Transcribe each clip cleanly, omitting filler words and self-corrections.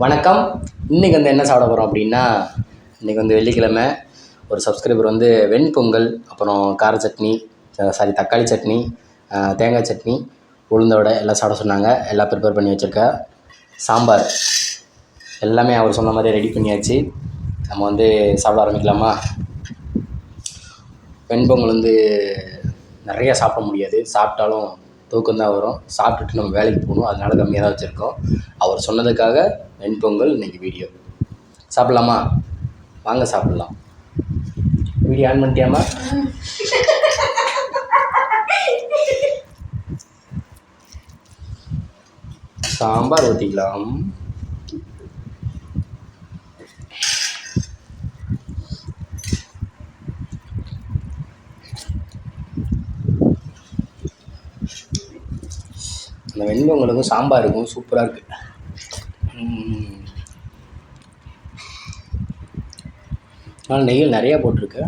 வணக்கம். இன்றைக்கி வந்து என்ன சாப்பிட போகிறோம் அப்படின்னா, இன்றைக்கி வந்து வெள்ளிக்கிழமை. ஒரு சப்ஸ்கிரைபர் வந்து வெண்பொங்கல், அப்புறம் கார சட்னி, தக்காளி சட்னி, தேங்காய் சட்னி, உளுந்த வடை எல்லாம் சாப்பிட சொன்னாங்க. எல்லாம் ப்ரிப்பேர் பண்ணி வச்சுருக்கேன். சாம்பார் எல்லாமே அவர் சொன்ன மாதிரியே ரெடி பண்ணியாச்சு. நம்ம வந்து சாப்பிட ஆரம்பிக்கலாமா? வெண்பொங்கல் வந்து நிறையா சாப்பிட முடியாது, சாப்பிட்டாலும் தூக்கம்தான் வரும். சாப்பிட்டுட்டு நம்ம வேலைக்கு போகணும், அதனால கம்மியாக தான் வச்சுருக்கோம். அவர் சொன்னதுக்காக வெண்பொங்கல் இன்றைக்கி வீடியோ. சாப்பிட்லாமா? வாங்க சாப்பிட்லாம். Video on பண்ணிட்டியாமா? சாம்பார் ஊற்றிக்கலாம். அந்த வெண்பொங்கலுக்கும் சாம்பாருக்கும் சூப்பராக இருக்குது. ஆனால் நெய்யில் நிறையா போட்டிருக்கு.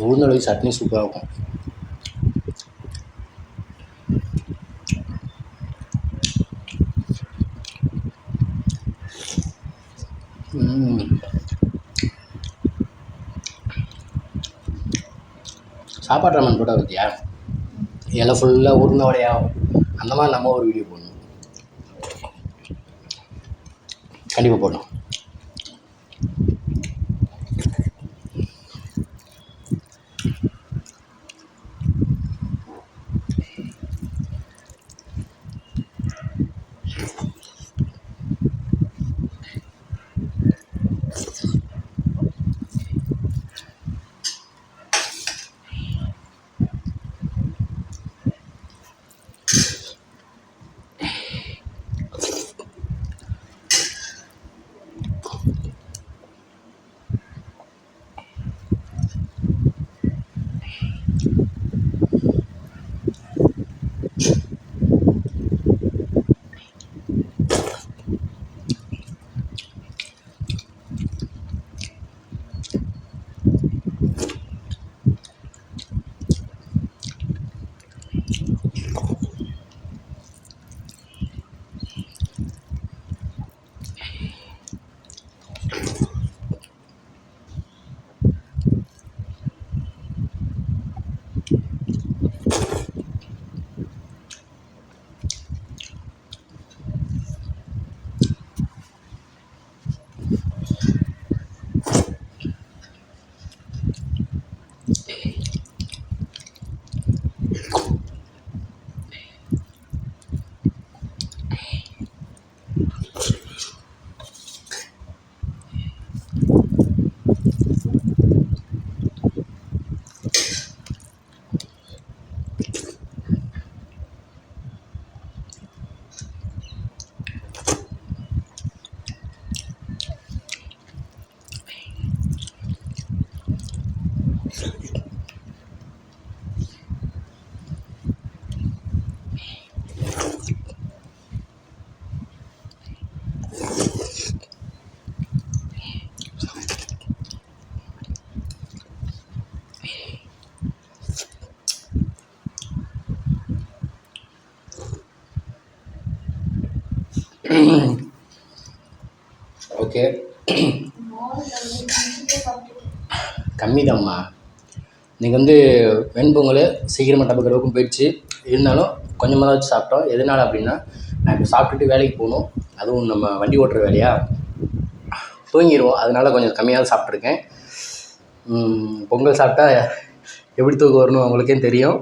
உளுந்தவடை சட்னி சூப்பராக இருக்கும். சாப்பாடு ராமன் போட்டால் பற்றியா இலை ஃபுல்லாக உளுந்த வடையாகும். அந்த மாதிரி நம்ம ஒரு வீடியோ போடணும், கண்டிப்பாக போடணும். ஓகே, கம்மிதாம்மா. இன்றைக்கி வந்து வெண்பொங்கல் சீக்கிரமாக டபுக்கு போயிடுச்சு. இருந்தாலும் கொஞ்சமாக தான் வச்சு சாப்பிட்டோம். எதனால் அப்படின்னா, நான் இப்போ சாப்பிட்டுட்டு வேலைக்கு போகணும், அதுவும் நம்ம வண்டி ஓட்டுற வேலையா, தூங்கிடுவோம். அதனால் கொஞ்சம் கம்மியாக தான் சாப்பிட்ருக்கேன். பொங்கல் சாப்பிட்டா எப்படி தூக்கம் வரணும் அவங்களுக்கே தெரியும்.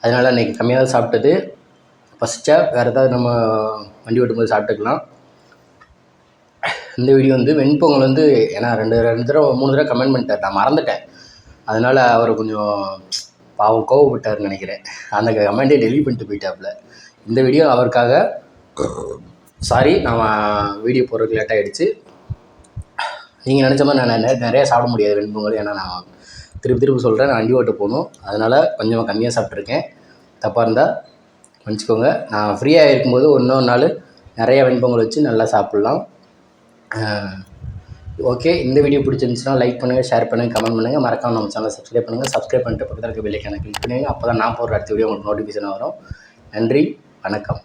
அதனால் இன்றைக்கி கம்மியாக தான் சாப்பிட்டது. பசிச்சா வேறு ஏதாவது நம்ம வண்டி ஓட்டும்போது சாப்பிட்டுக்கலாம். இந்த வீடியோ வந்து வெண்பொங்கல் வந்து ஏன்னா 2 தடவை 3 தடவை கமெண்ட் பண்ணிட்டார், நான் மறந்துட்டேன். அதனால் அவர் கொஞ்சம் பாவம் கோவப்பட்டார்னு நினைக்கிறேன். அந்த கமெண்ட்டே டெலீட் பண்ணிட்டு போயிட்டாப்புல. இந்த வீடியோ அவருக்காக. சாரி, நான் வீடியோ போடுறதுக்கு லேட் ஆகிடுச்சு. நீங்கள் நினச்ச மாதிரி நான் நிறையா சாப்பிட முடியாது வெண்பொங்கல். ஏன்னா நான் திருப்பி சொல்கிறேன், நான் வண்டி ஓட்ட போகணும். அதனால் கொஞ்சம் கம்மியாக சாப்பிட்ருக்கேன். தப்பாக இருந்தால் மன்னிச்சிக்கோங்க. நான் ஃப்ரீயாக இருக்கும்போது இன்னொரு நாள் நிறையா வெண்பொங்கல் வச்சு நல்லா சாப்பிட்லாம். ஓகே, இந்த வீடியோ பிடிச்சிருந்துச்சுன்னா லைக் பண்ணுங்கள், ஷேர் பண்ணுங்கள், கமெண்ட் பண்ணுங்கள். மறக்காம நம்ம சேனலை சப்ஸ்கிரைப் பண்ணுங்கள். சப்ஸ்கிரைப் பண்ணிட்டு பக்கத்தில் இருக்க பெல் ஐகானை கிளிக் பண்ணுங்கள். அப்போ தான் நான் போடுற அடுத்த வீடியோ உங்களுக்கு நோட்டிஃபிகேஷன் வரும். நன்றி, வணக்கம்.